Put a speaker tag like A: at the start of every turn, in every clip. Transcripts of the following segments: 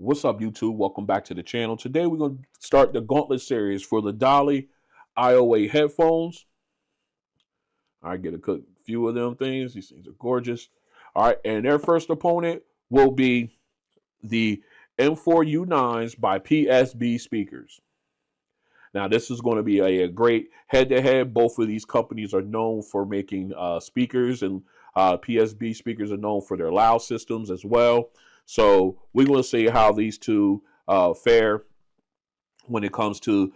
A: What's up, YouTube? Welcome back to the channel. Today we're going to start the Gauntlet Series for the DALI iO-8 headphones. I get a few of them things. These things are gorgeous. All right, and their first opponent will be the M4U 9s by PSB Speakers. Now, this is going to be a great head-to-head. Both of these companies are known for making speakers, and PSB Speakers are known for their loud systems as well. So we're going to see how these two fare when it comes to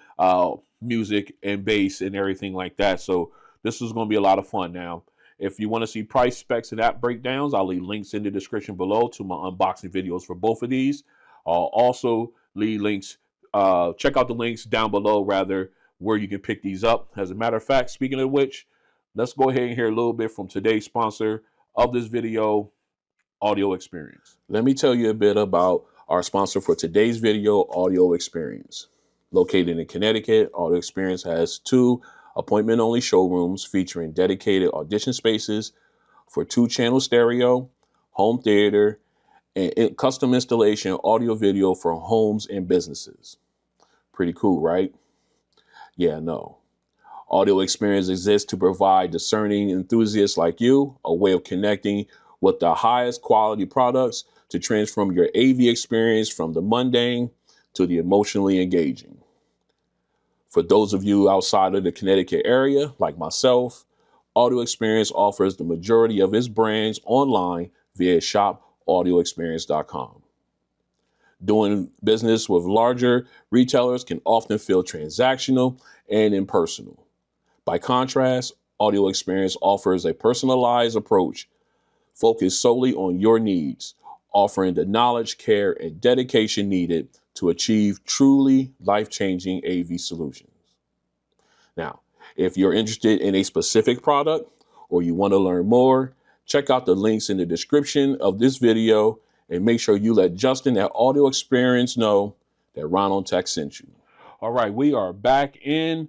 A: music and bass and everything like that. So this is going to be a lot of fun. Now, if you want to see price, specs, and app breakdowns, I'll leave links in the description below to my unboxing videos for both of these. I'll also leave links, check out the links down below, rather, where you can pick these up. As a matter of fact, speaking of which, let's go ahead and hear a little bit from today's sponsor of this video, Audio Experience. Let me tell you a bit about our sponsor for today's video, Audio Experience. Located in Connecticut, Audio Experience has 2 appointment-only showrooms featuring dedicated audition spaces for 2-channel stereo, home theater, and custom installation audio-video for homes and businesses. Pretty cool, right? Yeah, no. Audio Experience exists to provide discerning enthusiasts like you a way of connecting with the highest quality products to transform your AV experience from the mundane to the emotionally engaging. For those of you outside of the Connecticut area, like myself, Audio Experience offers the majority of its brands online via shopaudioexperience.com. Doing business with larger retailers can often feel transactional and impersonal. By contrast, Audio Experience offers a personalized approach focused solely on your needs, offering the knowledge, care, and dedication needed to achieve truly life-changing AV solutions. Now, if you're interested in a specific product or you want to learn more, check out the links in the description of this video and make sure you let Justin at Audio Experience know that Ron on Tech sent you. All right, we are back in.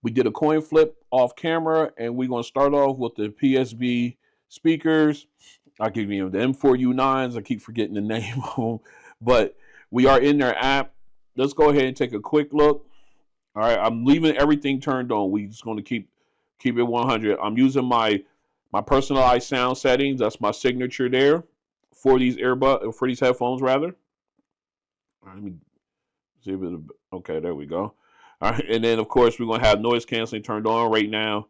A: We did a coin flip off camera, and we're going to start off with the PSB speakers. I'll give you the M4U 9s. I keep forgetting the name of them, but we are in their app. Let's go ahead and take a quick look. All right, I'm leaving everything turned on. We're just going to keep it 100. I'm using my personalized sound settings. That's my signature there for these headphones, rather. All right, let me see if it. Okay, there we go. All right, and then of course we're going to have noise canceling turned on right now.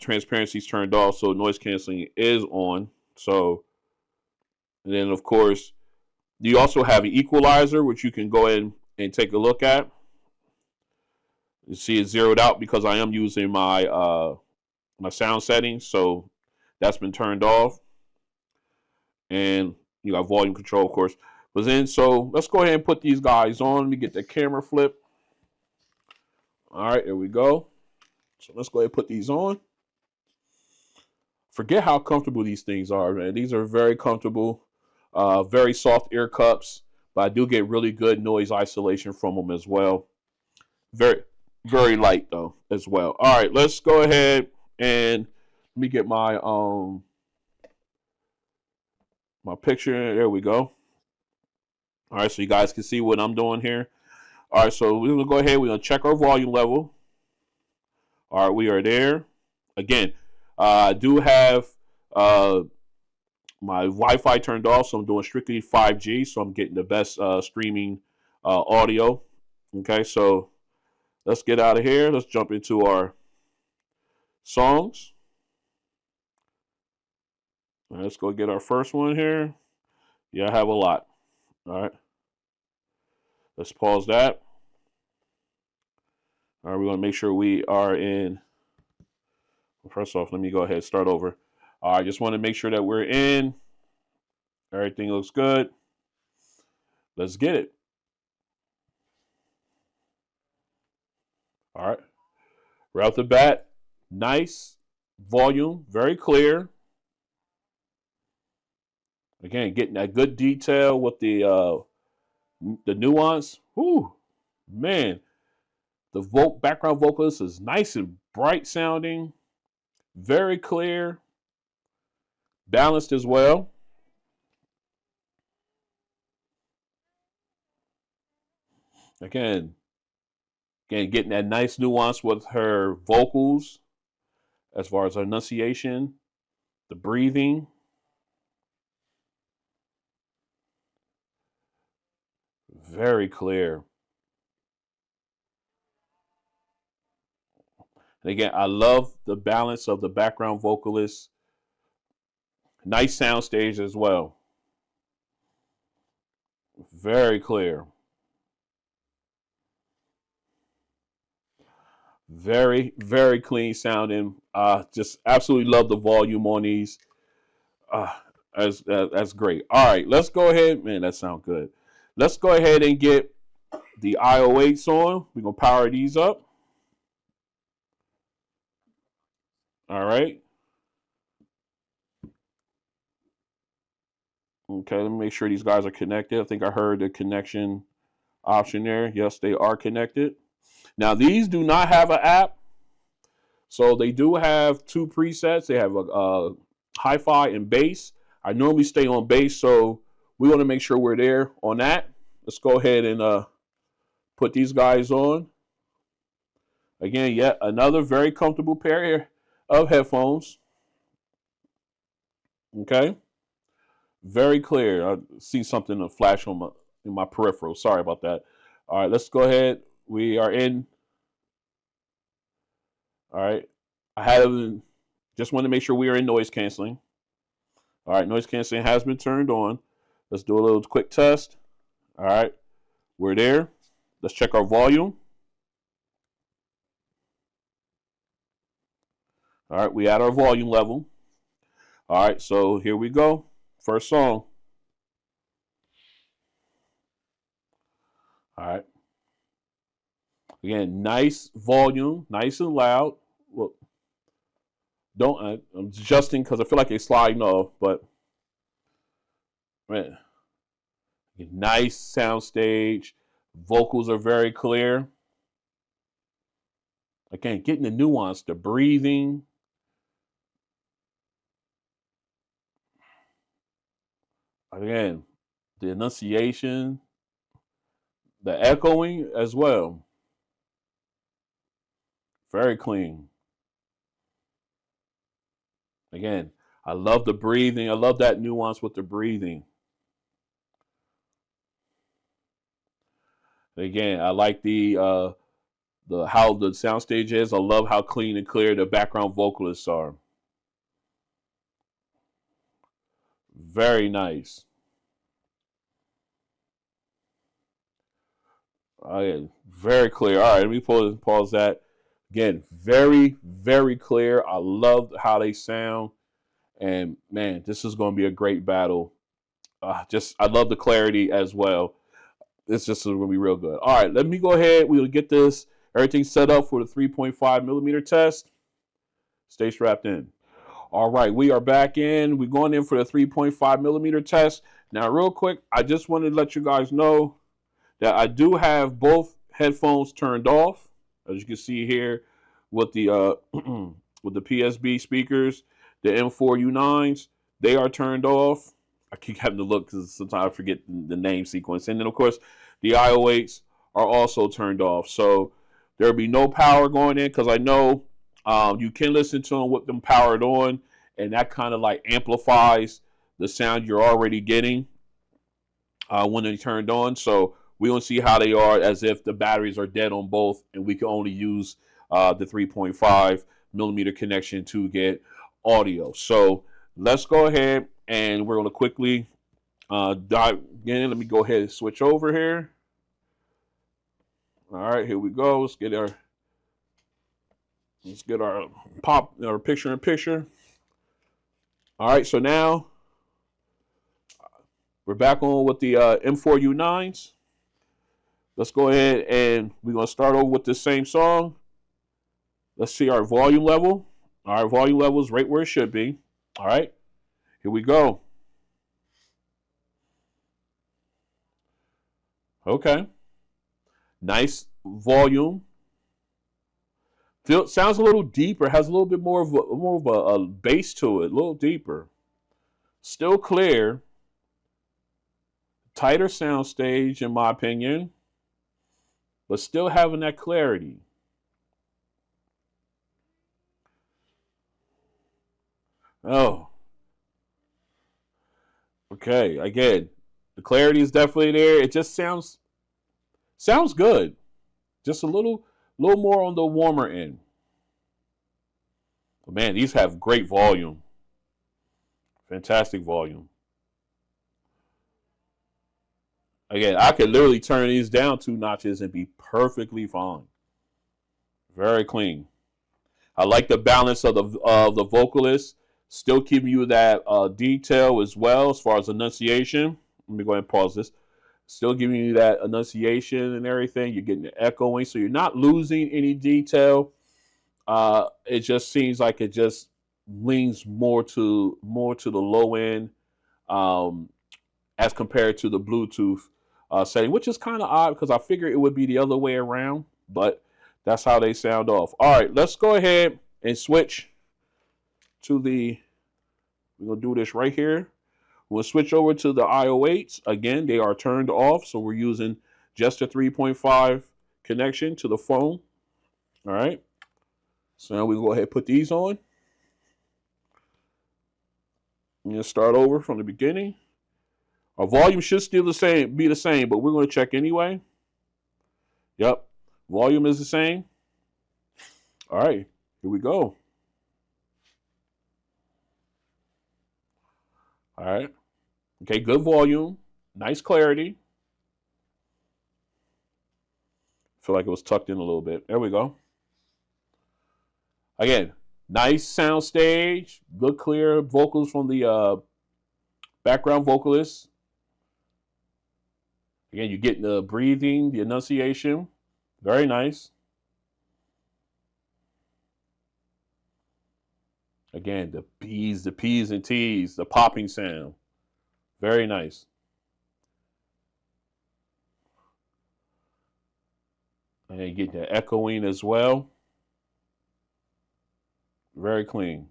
A: Transparency is turned off, so noise canceling is on. So, and then of course, you also have an equalizer, which you can go ahead and take a look at. You see it zeroed out because I am using my my sound settings, so that's been turned off. And you got volume control, of course. But then, so let's go ahead and put these guys on. Let me get the camera flip. All right, there we go. So let's go ahead and put these on. Forget how comfortable these things are, man. These are very comfortable, very soft ear cups, but I do get really good noise isolation from them as well. Very, very light though as well. All right, let's go ahead and let me get my my picture. There we go. All right, so you guys can see what I'm doing here. All right, so we're gonna go ahead. We're gonna check our volume level. All right, we are there. Again, I do have my Wi-Fi turned off, so I'm doing strictly 5G, so I'm getting the best streaming audio. Okay, so let's get out of here. Let's jump into our songs. All right, let's go get our first one here. Yeah, I have a lot. All right. Let's pause that. All right, we want to make sure we are in. Well, first off, let me go ahead and start over. I just want to make sure that we're in. Everything looks good. Let's get it. All right. Right off the bat, nice volume, very clear. Again, getting that good detail with the nuance. Whoo, man. The background vocalist is nice and bright sounding, very clear, balanced as well. Again, getting that nice nuance with her vocals as far as her enunciation, the breathing. Very clear. And again, I love the balance of the background vocalist. Nice sound stage as well. Very clear. Very, very clean sounding. Just absolutely love the volume on these. Uh, that's great. All right, let's go ahead. Man, that sounds good. Let's go ahead and get the iO-8s on. We're going to power these up. All right. Okay, let me make sure these guys are connected. I think I heard the connection option there. Yes, they are connected. Now, these do not have an app. So they do have two presets. They have a hi-fi and bass. I normally stay on bass, so we want to make sure we're there on that. Let's go ahead and put these guys on. Again, yet another very comfortable pair of headphones. Okay. Very clear. I see something flash on in my peripheral. Sorry about that. All right, let's go ahead. We are in. All right. Just want to make sure we are in noise canceling. All right, noise canceling has been turned on. Let's do a little quick test. All right, we're there. Let's check our volume. All right, we at our volume level. All right, so here we go. First song. All right. Again, nice volume, nice and loud. Well, I'm adjusting because I feel like it's sliding off, but man, nice sound stage. Vocals are very clear. Again, getting the nuance, the breathing. Again, the enunciation, the echoing as well. Very clean. Again, I love the breathing. I love that nuance with the breathing. Again, I like the how the soundstage is. I love how clean and clear the background vocalists are. Very nice. Very clear. All right, let me pause that. Again, very, very clear. I love how they sound. And man, this is going to be a great battle. I love the clarity as well. It's just going to be real good. All right, let me go ahead. We'll get everything set up for the 3.5 millimeter test. Stay strapped in. All right, we are back in. We're going in for the 3.5 millimeter test. Now, real quick, I just wanted to let you guys know that I do have both headphones turned off, as you can see here with the with the PSB speakers, the M4U9s. They are turned off. I keep having to look because sometimes I forget the name sequence. And then, of course, the iO-8s are also turned off. So there will be no power going in because I know you can listen to them with them powered on, and that kind of like amplifies the sound you're already getting when they're turned on. So we don't see how they are as if the batteries are dead on both, and we can only use the 3.5 millimeter connection to get audio. So let's go ahead and we're going to quickly dive in. Let me go ahead and switch over here. All right, here we go. Let's get our picture in picture. All right, so now we're back on with the M4U9s. Let's go ahead and we're going to start over with the same song. Let's see our volume level. Our volume level is right where it should be. All right, here we go. Okay. Nice volume. Sounds a little deeper. Has a little bit more of a bass to it. A little deeper. Still clear. Tighter sound stage, in my opinion. but still having that clarity. Oh, okay. Again, the clarity is definitely there. It just sounds good. Just a little more on the warmer end. But man, these have great volume. Fantastic volume. Again, I could literally turn these down 2 notches and be perfectly fine. Very clean. I like the balance of the vocalist, still giving you that detail as well as far as enunciation. Let me go ahead and pause this. Still giving you that enunciation and everything. You're getting the echoing, so you're not losing any detail. It just seems like it just leans more to the low end, um, as compared to the Bluetooth setting, which is kind of odd because I figured it would be the other way around, but that's how they sound off. All right, let's go ahead and switch to we're going to do this right here. We'll switch over to the iO-8s. Again, they are turned off, so we're using just a 3.5 connection to the phone. All right. So now we go ahead and put these on. I'm going to start over from the beginning. Our volume should still be the same, but we're going to check anyway. Yep. Volume is the same. All right. Here we go. All right. Okay, good volume. Nice clarity. Feel like it was tucked in a little bit. There we go. Again, nice sound stage. Good clear vocals from the background vocalist. Again, you're getting the breathing, the enunciation. Very nice. Again, the P's and T's, the popping sound. Very nice. And you get the echoing as well. Very clean.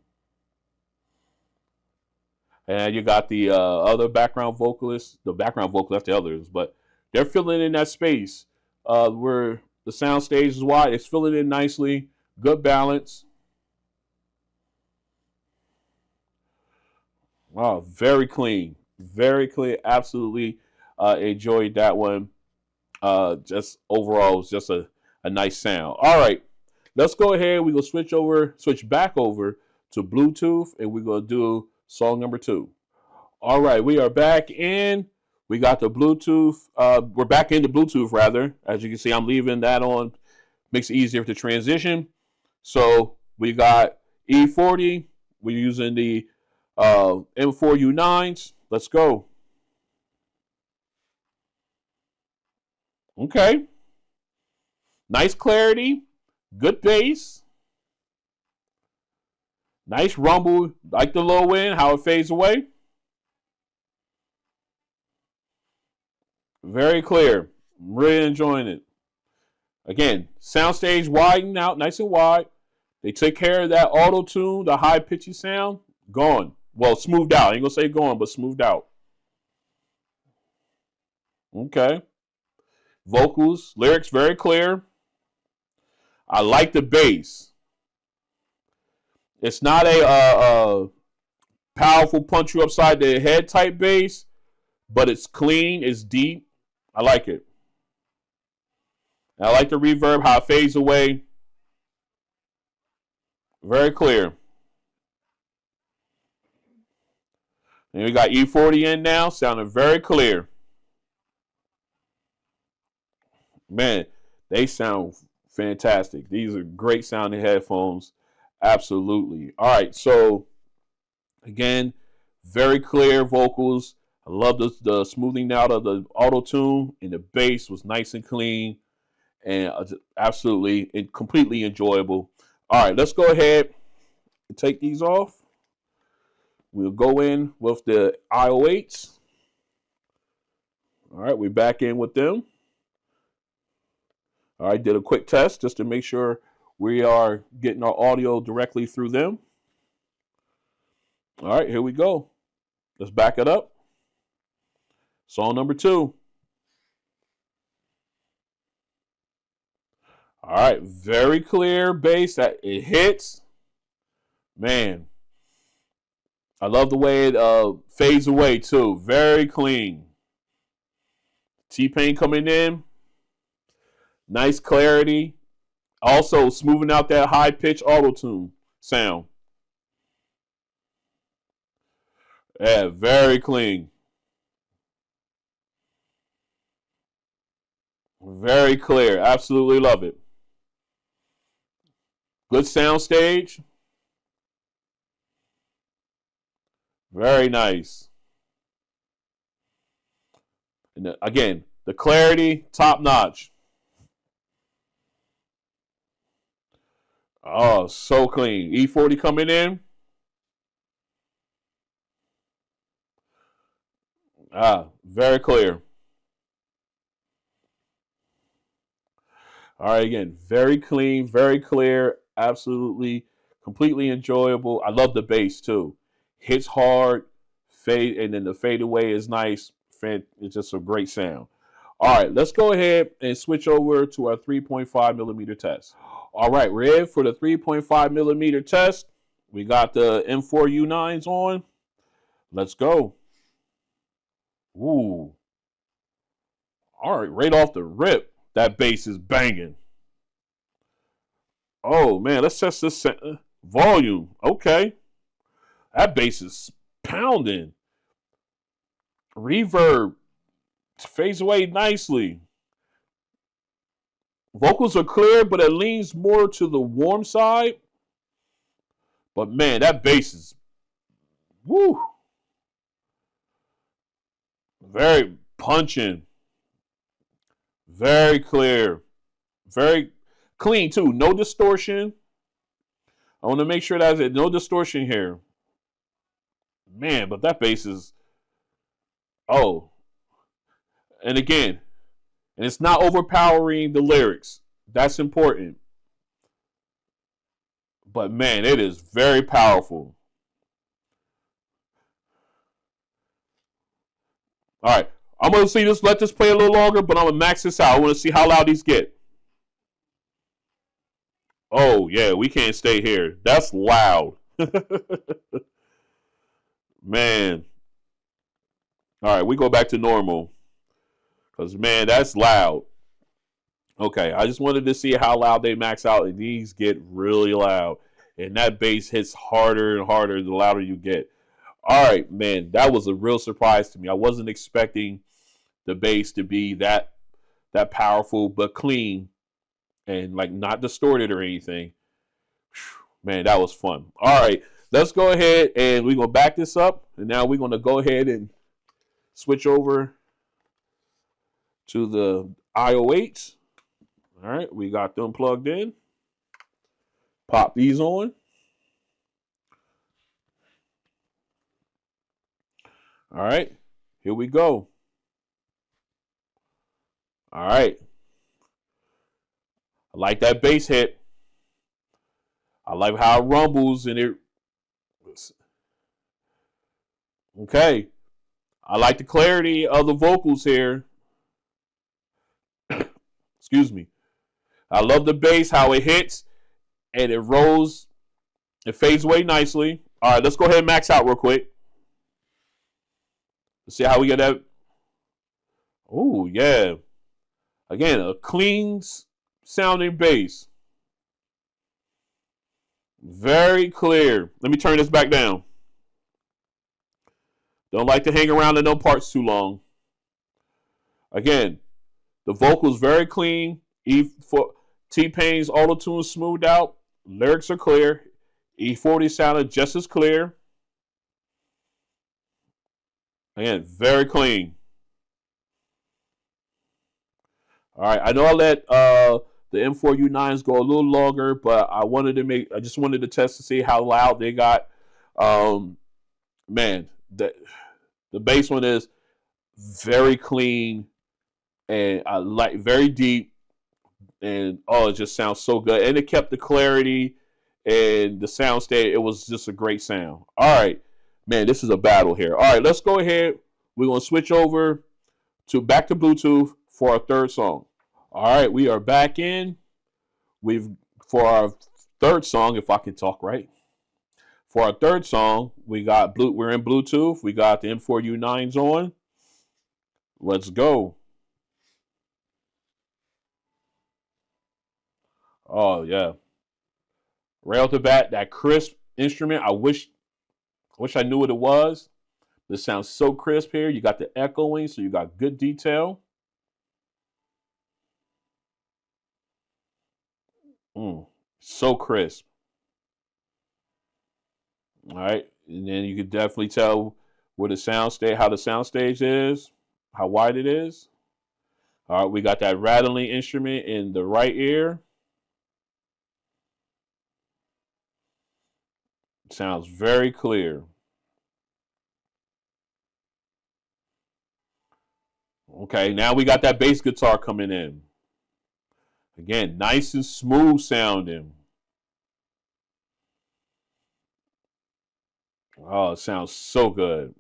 A: And you got the other background vocalists. The background vocalist, the others, but they're filling in that space where the sound stage is wide. It's filling in nicely. Good balance. Wow, very clean. Very clean. Absolutely enjoyed that one. Just overall, it's just a nice sound. All right, let's go ahead. We're going to switch back over to Bluetooth, and we're going to do song number 2. All right, we are back in. We got the Bluetooth. We're back into Bluetooth, rather. As you can see, I'm leaving that on. Makes it easier to transition. So we got E40. We're using the M4U 9s. Let's go. Okay. Nice clarity. Good bass. Nice rumble. Like the low end, how it fades away. Very clear. Really enjoying it. Again, soundstage widened out, nice and wide. They take care of that auto tune, the high pitchy sound, gone. Well, smoothed out. I ain't gonna say gone, but smoothed out. Okay. Vocals, lyrics, very clear. I like the bass. It's not a powerful punch you upside the head type bass, but it's clean, it's deep. I like it. And I like the reverb, how it fades away. Very clear. And we got E40 in now, sounding very clear. Man, they sound fantastic. These are great sounding headphones. Absolutely. All right, so again, very clear vocals. I love the smoothing out of the auto tune, and the bass was nice and clean, and absolutely and completely enjoyable. All right, let's go ahead and take these off. We'll go in with the iO-8s. All right, we're back in with them. All right, did a quick test just to make sure we are getting our audio directly through them. All right, here we go. Let's back it up. Song number 2. All right, very clear bass that it hits. Man, I love the way it fades away too. Very clean. T-Pain coming in, nice clarity. Also smoothing out that high pitch auto tune sound. Yeah, very clean. Very clear. Absolutely love it. Good sound stage. Very nice. And again, the clarity, top notch. Oh, so clean. E40 coming in. Very clear. All right, again, very clean, very clear, absolutely, completely enjoyable. I love the bass too. Hits hard, fade, and then the fade away is nice. It's just a great sound. All right, let's go ahead and switch over to our 3.5 millimeter test. All right, we're in for the 3.5 millimeter test. We got the M4U9s on. Let's go. Ooh. All right, right off the rip, that bass is banging. Oh man, let's test this volume. Okay, that bass is pounding. Reverb fades away nicely. Vocals are clear, but it leans more to the warm side. But man, that bass is woo, very punching, very clear, very clean too. No distortion. I want to make sure that's it. No distortion here. Man, but that bass is oh, and again, and it's not overpowering the lyrics. That's important. But man, it is very powerful. All right, I'm gonna see this. Let this play a little longer, but I'm gonna max this out. I want to see how loud these get. Oh yeah, we can't stay here. That's loud, man. All right, we go back to normal because man, that's loud. Okay, I just wanted to see how loud they max out, and these get really loud, and that bass hits harder and harder the louder you get. All right, man, that was a real surprise to me. I wasn't expecting the bass to be that powerful, but clean and like not distorted or anything. Man, that was fun. All right, let's go ahead and we're gonna back this up, and now we're gonna go ahead and switch over to the iO-8. All right, we got them plugged in. Pop these on. All right, here we go. All right. I like that bass hit. I like how it rumbles and it. Okay. I like the clarity of the vocals here. Excuse me. I love the bass, how it hits and it rolls. It fades away nicely. All right, let's go ahead and max out real quick. Let's see how we get that. Oh, yeah. Again, a clean sounding bass. Very clear. Let me turn this back down. Don't like to hang around in no parts too long. Again, the vocals very clean. T-Pain's auto-tune smoothed out. Lyrics are clear. E40 sounded just as clear. Again, very clean. All right, I know I let the M4U9s go a little longer, but I just wanted to test to see how loud they got. Man, the bass one is very clean and I like very deep, and oh, it just sounds so good. And it kept the clarity and the sound state. It was just a great sound. All right, man, this is a battle here. All right, let's go ahead. We're gonna switch over to back to Bluetooth for our third song. All right, we are back in. we've for our third song, if I can talk right. For our third song, we're in Bluetooth. We got the M4U 9s on. Let's go. Oh yeah. Right off the bat, that crisp instrument. I wish I knew what it was. This sounds so crisp here. You got the echoing, so you got good detail. So crisp. All right. And then you can definitely tell where how the sound stage is, how wide it is. All right, we got that rattling instrument in the right ear. Sounds very clear. Okay, now we got that bass guitar coming in. Again, nice and smooth sounding. Oh, it sounds so good.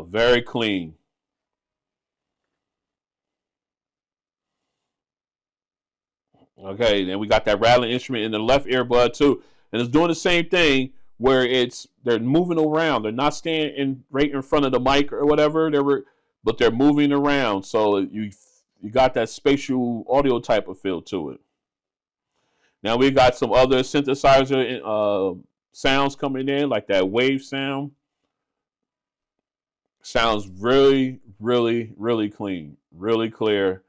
A: Very clean. Okay, then we got that rattling instrument in the left earbud too, and it's doing the same thing where they're moving around. They're not standing right in front of the mic or whatever. But they're moving around, so you got that spatial audio type of feel to it. Now we got some other synthesizer sounds coming in, like that wave sound. Sounds really, really, really clean, really clear,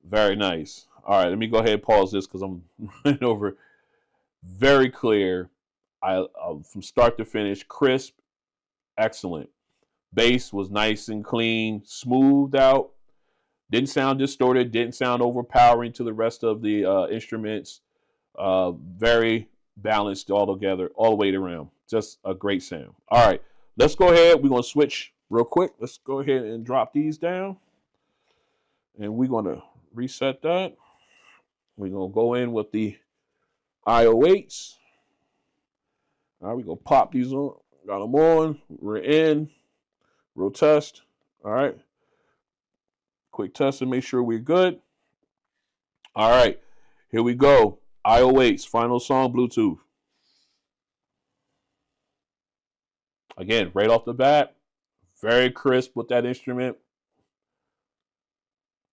A: very nice. All right, let me go ahead and pause this because I'm running over. Very clear, from start to finish, crisp, excellent. Bass was nice and clean, smoothed out. Didn't sound distorted. Didn't sound overpowering to the rest of the instruments. Very balanced all together, all the way around. Just a great sound. All right, let's go ahead. We're going to switch real quick. Let's go ahead and drop these down. And we're going to reset that. We're going to go in with the iO-8s. All right, we're going to pop these on. Got them on. We're in. Real test. All right. Quick test to make sure we're good. All right. Here we go. iO-8's final song, Bluetooth. Again, right off the bat, very crisp with that instrument.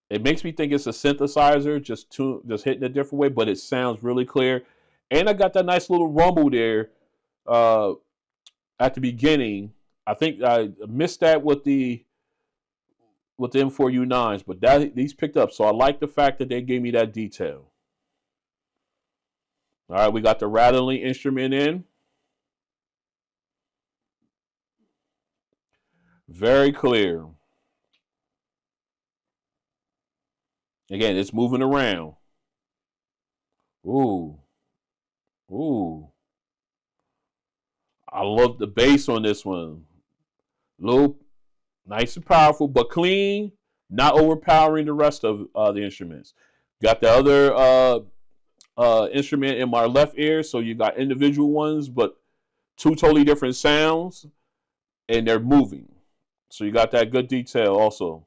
A: It makes me think it's a synthesizer, just hitting a different way, but it sounds really clear. And I got that nice little rumble there at the beginning. I think I missed that with the M4U 9s, but these picked up. So I like the fact that they gave me that detail. All right, we got the rattling instrument in. Very clear. Again, it's moving around. Ooh. Ooh. I love the bass on this one. Little nice and powerful, but clean, not overpowering the rest of the instruments. Got the other instrument in my left ear, so you got individual ones, but two totally different sounds, and they're moving. So you got that good detail also.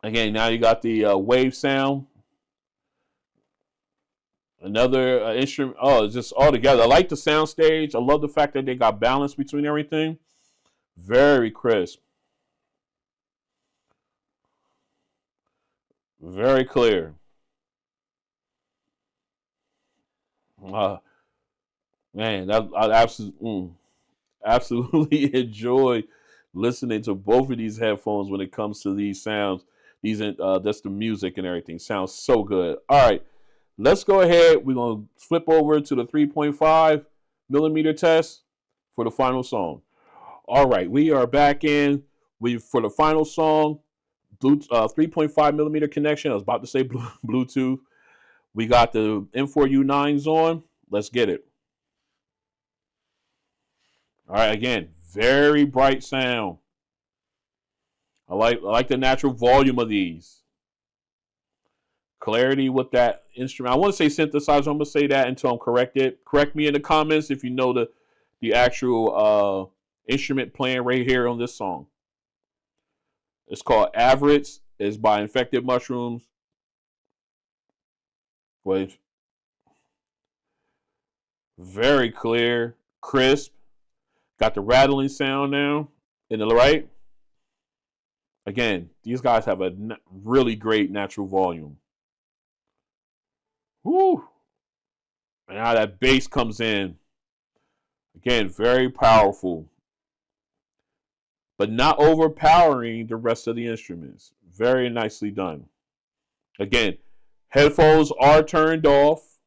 A: Again, now you got the wave sound. Another instrument. Oh, it's just all together. I like the sound stage. I love the fact that they got balance between everything. Very crisp. Very clear. Man, I absolutely enjoy listening to both of these headphones when it comes to these sounds. That's the music and everything. Sounds so good. All right, let's go ahead. We're gonna flip over to the 3.5 millimeter test for the final song. All right, we are back in. For the final song, 3.5 millimeter connection. I was about to say Bluetooth. We got the M4U 9s on. Let's get it. All right, again, very bright sound. I like the natural volume of these. Clarity with that instrument. I want to say synthesizer. I'm gonna say that until I'm corrected. Correct me in the comments if you know the actual instrument playing right here on this song. It's called Average. It's by Infected Mushrooms. With very clear, crisp. Got the rattling sound now in the right. Again, these guys have a really great natural volume. Woo! And now that bass comes in. Again, very powerful, but not overpowering the rest of the instruments. Very nicely done. Again, headphones are turned off,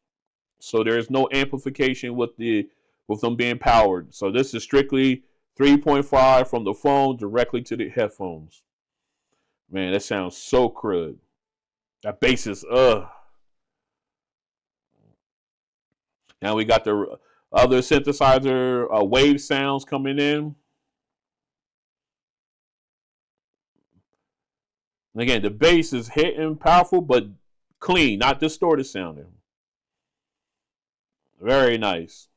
A: so there is no amplification with them being powered. So this is strictly 3.5 from the phone directly to the headphones. Man, that sounds so crud. That bass is Now we got the other synthesizer wave sounds coming in. And again, the bass is hitting powerful, but clean, not distorted sounding. Very nice.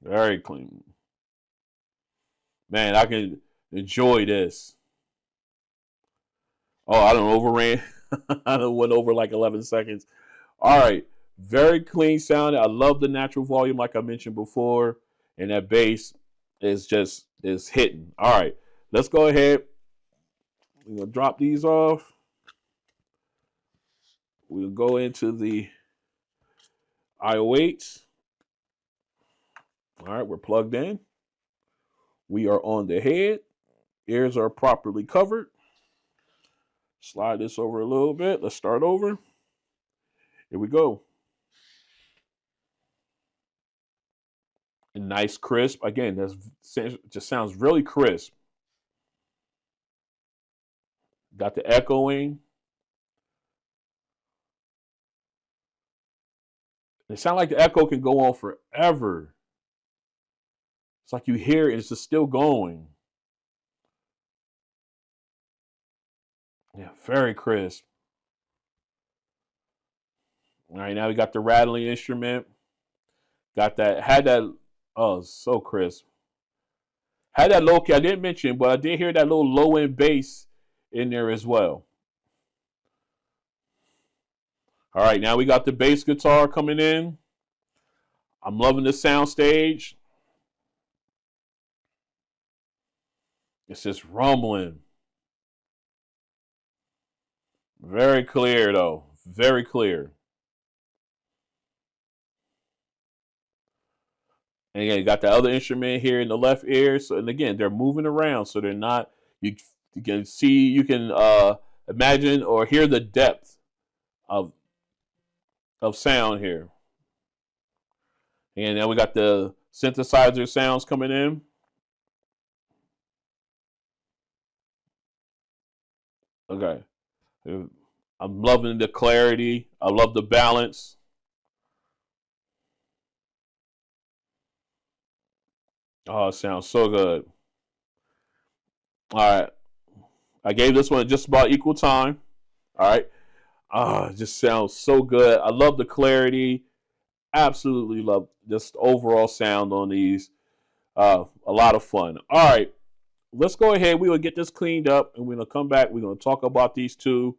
A: Very clean. Man, I can enjoy this. Oh, I don't overran. I don't went over like 11 seconds. All right. Very clean sounding. I love the natural volume, like I mentioned before. And that bass is hitting. All right. Let's go ahead. We're going to drop these off. We'll go into the iO-8. All right. We're plugged in. We are on the head. Ears are properly covered. Slide this over a little bit. Let's start over. Here we go. A nice crisp. Again, that just sounds really crisp. Got the echoing. It sounds like the echo can go on forever. It's like you hear it, it's just still going. Yeah, very crisp. All right, now we got the rattling instrument. Got that, had that, oh, so crisp. Had that low key, I didn't mention, but I did hear that little low end bass in there as well. All right, now we got the bass guitar coming in. I'm loving the sound stage. It's just rumbling. Very clear though, very clear. And again, you got the other instrument here in the left ear. So, and again, they're moving around, so they're not. You can see, you can imagine or hear the depth of sound here. And now we got the synthesizer sounds coming in. Okay, I'm loving the clarity. I love the balance. Oh, it sounds so good. All right. I gave this one just about equal time. All right. It just sounds so good. I love the clarity. Absolutely love just overall sound on these. A lot of fun. All right. Let's go ahead. We will get this cleaned up and we're going to come back. We're going to talk about these two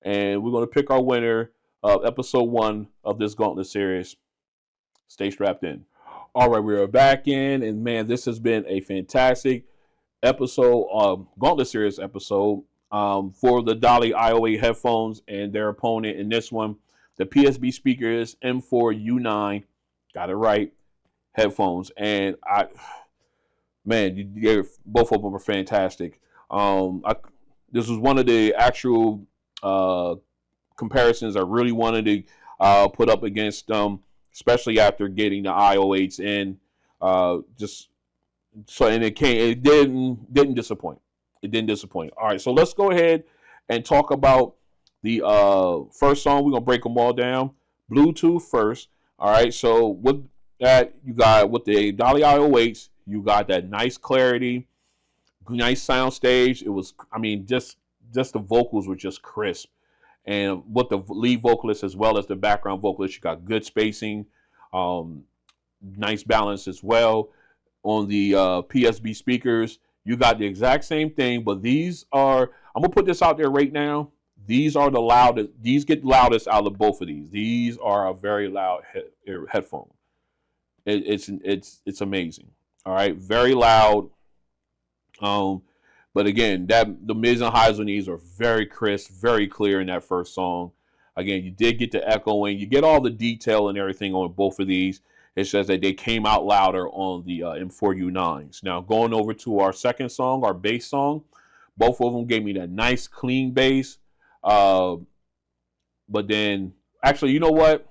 A: and we're going to pick our winner of episode 1 of this Gauntlet series. Stay strapped in. All right. We are back in and man, this has been a fantastic episode, Gauntlet Series episode for the DALI iO-8 headphones and their opponent in this one, the PSB Speakers M4U9, got it right, headphones. And both of them are fantastic. This was one of the actual comparisons I really wanted to put up against them, especially after getting the iO-8s in. And it didn't disappoint. It didn't disappoint. All right, so let's go ahead and talk about the first song. We're gonna break them all down. Bluetooth first. All right, so with that, you got with the DALI iO-8s, you got that nice clarity, nice sound stage. It was, I mean, just the vocals were just crisp, and with the lead vocalist as well as the background vocalist, you got good spacing. nice balance as well. On the PSB speakers, you got the exact same thing, but these are, I'm gonna put this out there right now. These are the loudest. These get loudest out of both of these. These are a very loud headphone. It's amazing. All right, very loud. Um, but again, that the mids and highs on these are very crisp, very clear in that first song. Again, you did get the echoing, you get all the detail and everything on both of these. It says that they came out louder on the M4U9s. Now, going over to our second song, our bass song, both of them gave me that nice, clean bass. Uh, but then, actually, you know what?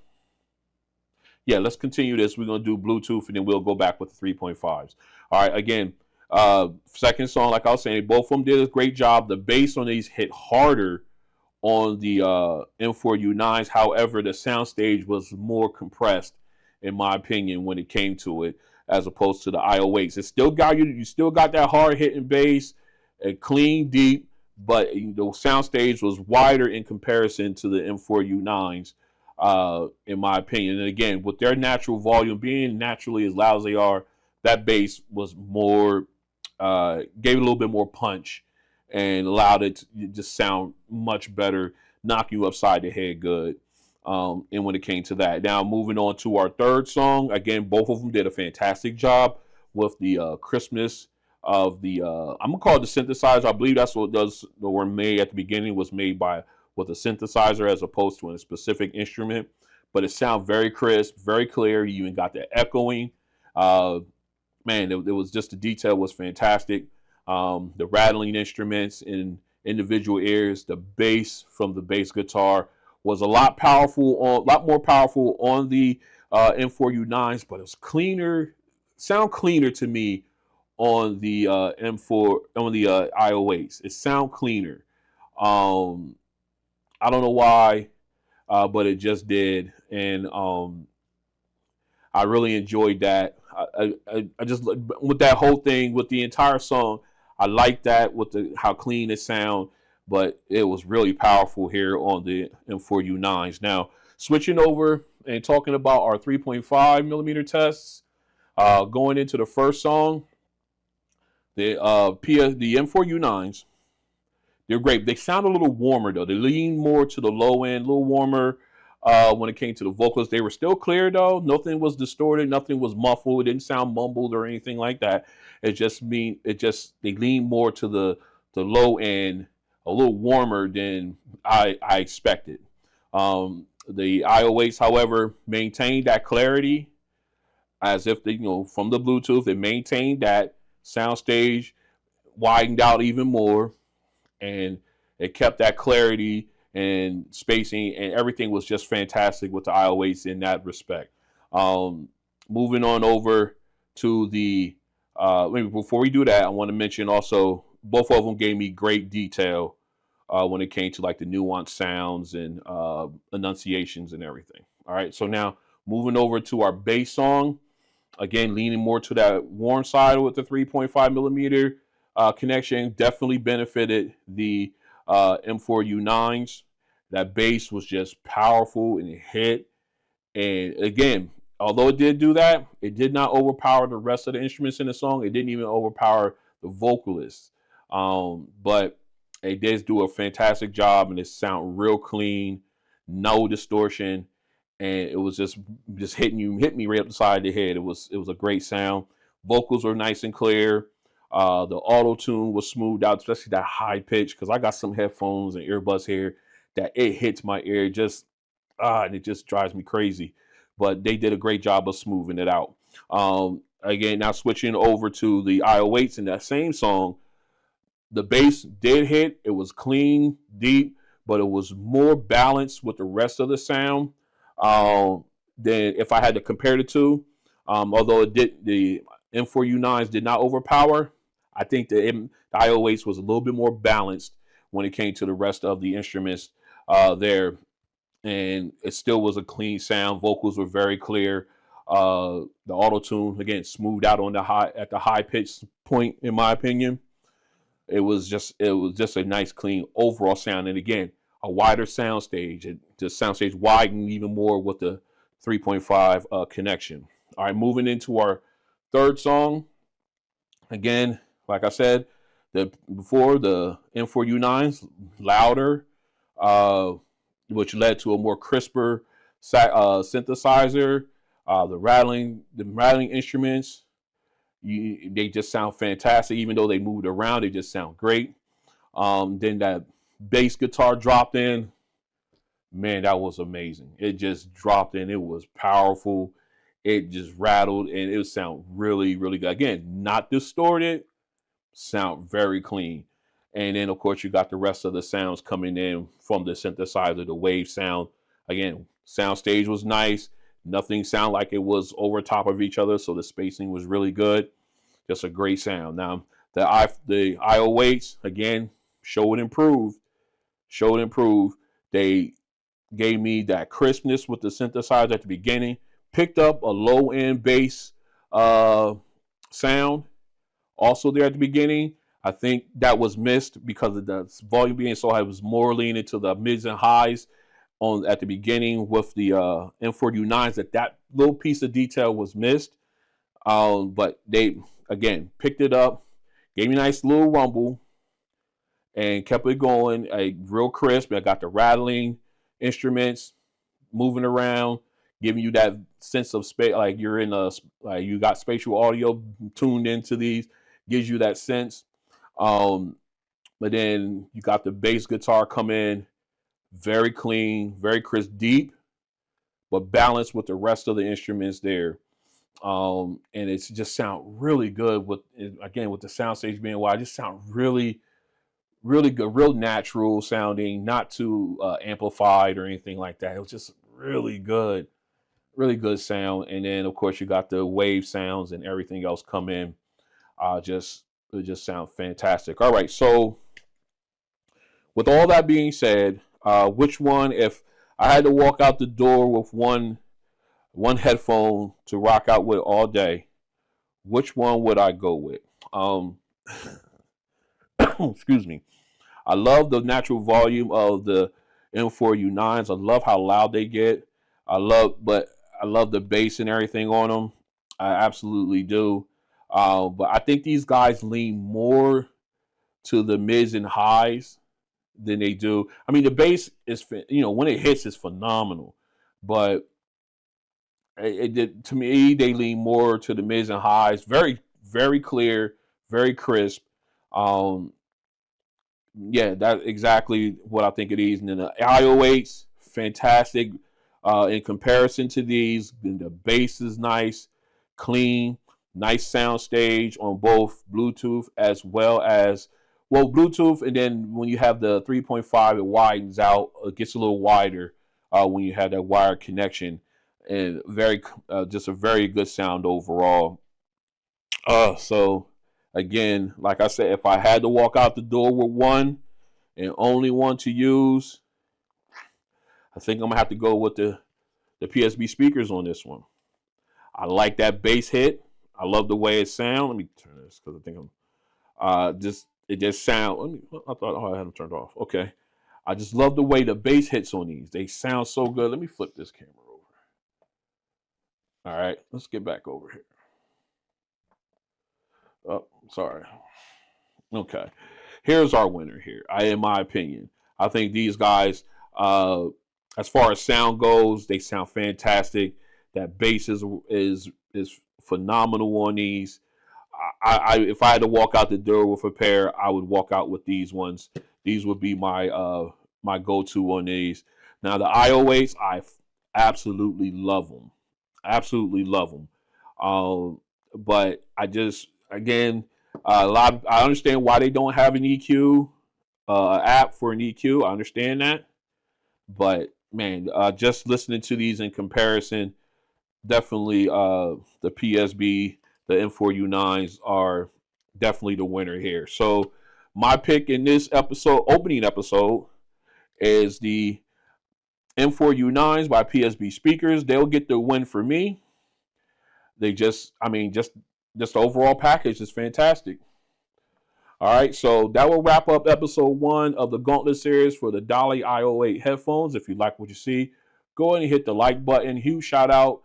A: Yeah, let's continue this. We're going to do Bluetooth, and then we'll go back with the 3.5s. All right, again, second song, like I was saying, both of them did a great job. The bass on these hit harder on the M4U9s. However, the soundstage was more compressed, in my opinion, when it came to it, as opposed to the iO-8s. It still got you still got that hard hitting bass, clean, deep, but the soundstage was wider in comparison to the M4U9s, in my opinion. And again, with their natural volume being naturally as loud as they are, that bass was more, gave it a little bit more punch and allowed it to just sound much better, knock you upside the head good. And when it came to that, now moving on to our third song, again, both of them did a fantastic job with the crispness of the, I'm gonna call it the synthesizer. I believe that's what does the were made at the beginning, was made by with a synthesizer as opposed to a specific instrument. But it sounded very crisp, very clear. You even got the echoing. Man, it was just, the detail was fantastic. The rattling instruments in individual ears, the bass from the bass guitar was a lot more powerful on the M4U9s, but it was cleaner, sound cleaner to me on the M4 on the iO-8s. It sound cleaner. I don't know why, but it just did, and I really enjoyed that. I just, with that whole thing, with the entire song, I like that with how clean it sound, but it was really powerful here on the M4U9s. Now, switching over and talking about our 3.5 millimeter tests, going into the first song, the M4U9s, they're great. They sound a little warmer though. They lean more to the low end, a little warmer. When it came to the vocals, they were still clear though. Nothing was distorted, nothing was muffled. It didn't sound mumbled or anything like that. They lean more to the low end, a little warmer than I expected. The iO-8s, however, maintained that clarity as if they, from the Bluetooth, it maintained that soundstage, widened out even more, and it kept that clarity and spacing, and everything was just fantastic with the iO-8s in that respect. Moving on over to the, maybe before we do that, I want to mention also, both of them gave me great detail when it came to like the nuanced sounds and enunciations and everything. All right, so now moving over to our bass song, again, leaning more to that warm side with the 3.5 millimeter connection, definitely benefited the M4U9s. That bass was just powerful and it hit. And again, although it did do that, it did not overpower the rest of the instruments in the song. It didn't even overpower the vocalists. But it did do a fantastic job, and it sounded real clean, no distortion, and it was just hit me right up the side of the head. It was a great sound. Vocals were nice and clear. The auto tune was smoothed out, especially that high pitch, because I got some headphones and earbuds here that it hits my ear and it just drives me crazy. But they did a great job of smoothing it out. Again, now switching over to the iO-8s in that same song, the bass did hit. It was clean, deep, but it was more balanced with the rest of the sound than if I had to compare the two. Although the M4U9s did not overpower, I think the iO-8s was a little bit more balanced when it came to the rest of the instruments there, and it still was a clean sound. Vocals were very clear. The auto tune again smoothed out on the high pitch point, in my opinion. It was just a nice, clean overall sound, and again, a wider sound stage. The sound stage widened even more with the 3.5 connection. All right, moving into our third song. Again, like I said, before the M4U9s, louder, uh, which led to a more crisper synthesizer. The rattling instruments, they just sound fantastic. Even though they moved around, they just sound great. Then that bass guitar dropped in. Man, that was amazing. It just dropped in. It was powerful. It just rattled, and it would sound really, really good. Again, not distorted, sound very clean. And then, of course, you got the rest of the sounds coming in from the synthesizer, the wave sound. Again, sound stage was nice. Nothing sounded like it was over top of each other, so the spacing was really good. Just a great sound. Now, the iO-8s, again, showed improved. Showed improved. They gave me that crispness with the synthesizer at the beginning. Picked up a low-end bass sound also there at the beginning. I think that was missed because of the volume being so high. It was more leaning to the mids and highs on at the beginning with the M4U9s. That little piece of detail was missed. But they again picked it up, gave me a nice little rumble, and kept it going. A real crisp. I got the rattling instruments moving around, giving you that sense of space, like you're in a like you got spatial audio tuned into these, gives you that sense. But then you got the bass guitar come in, very clean, very crisp, deep, but balanced with the rest of the instruments there. And it's just sound really good with again with the soundstage being wide, just sound really, really good, real natural sounding, not too amplified or anything like that. It was just really good sound. And then of course you got the wave sounds and everything else come in. It just sounds fantastic. All right, so with all that being said, which one, if I had to walk out the door with one headphone to rock out with all day, which one would I go with? Excuse me. I love the natural volume of the M4U9s. I love how loud they get. But I love the bass and everything on them. I absolutely do. But I think these guys lean more to the mids and highs than they do. I mean, the bass is, when it hits, it's phenomenal. But to me, they lean more to the mids and highs. Very, very clear, very crisp. Um, yeah, that's exactly what I think it is. And then the iO-8s, fantastic. In comparison to these, the bass is nice, clean, nice sound stage on both Bluetooth as well as Bluetooth, and then when you have the 3.5, it widens out, it gets a little wider when you have that wired connection, and just a very good sound overall. So again, like I said, if I had to walk out the door with one and only one to use, I think I'm gonna have to go with the PSB speakers on this one. I like that bass hit. I love the way it sounds. Let me turn this because I think it just sound. I thought I had them turned off. Okay, I just love the way the bass hits on these. They sound so good. Let me flip this camera over. All right, let's get back over here. Oh, sorry. Okay, here's our winner here. In my opinion, I think these guys, as far as sound goes, they sound fantastic. That bass is phenomenal on these. If I had to walk out the door with a pair, I would walk out with these ones. These would be my go-to on these. Now the iO-8s, I absolutely love them. Absolutely love them. But I just again I understand why they don't have an EQ app for an EQ. I understand that, but man, just listening to these in comparison, definitely the PSB, the M4U9s are definitely the winner here. So my pick in this opening episode, is the M4U9s by PSB Speakers. They'll get the win for me. Just the overall package is fantastic. All right, so that will wrap up episode 1 of the Gauntlet Series for the DALI iO-8 headphones. If you like what you see, go ahead and hit the like button. Huge shout out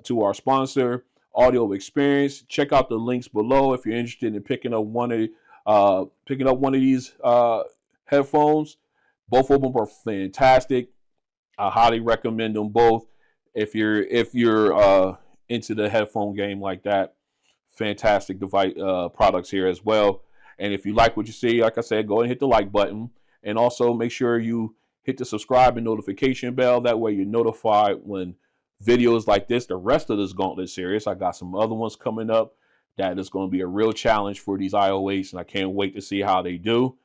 A: to our sponsor, audio experience. Check out the links below if you're interested in picking up one of these headphones. Both of them are fantastic. I highly recommend them both. If you're into the headphone game like that, fantastic device products here as well. And if you like what you see, like I said, go ahead and hit the like button, and also make sure you hit the subscribe and notification bell. That way you're notified when videos like this, the rest of this Gauntlet series. I got some other ones coming up that is going to be a real challenge for these iO-8s, and I can't wait to see how they do.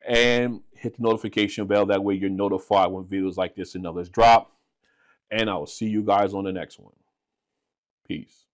A: And hit the notification bell. That way you're notified when videos like this and others drop. And I will see you guys on the next one. Peace.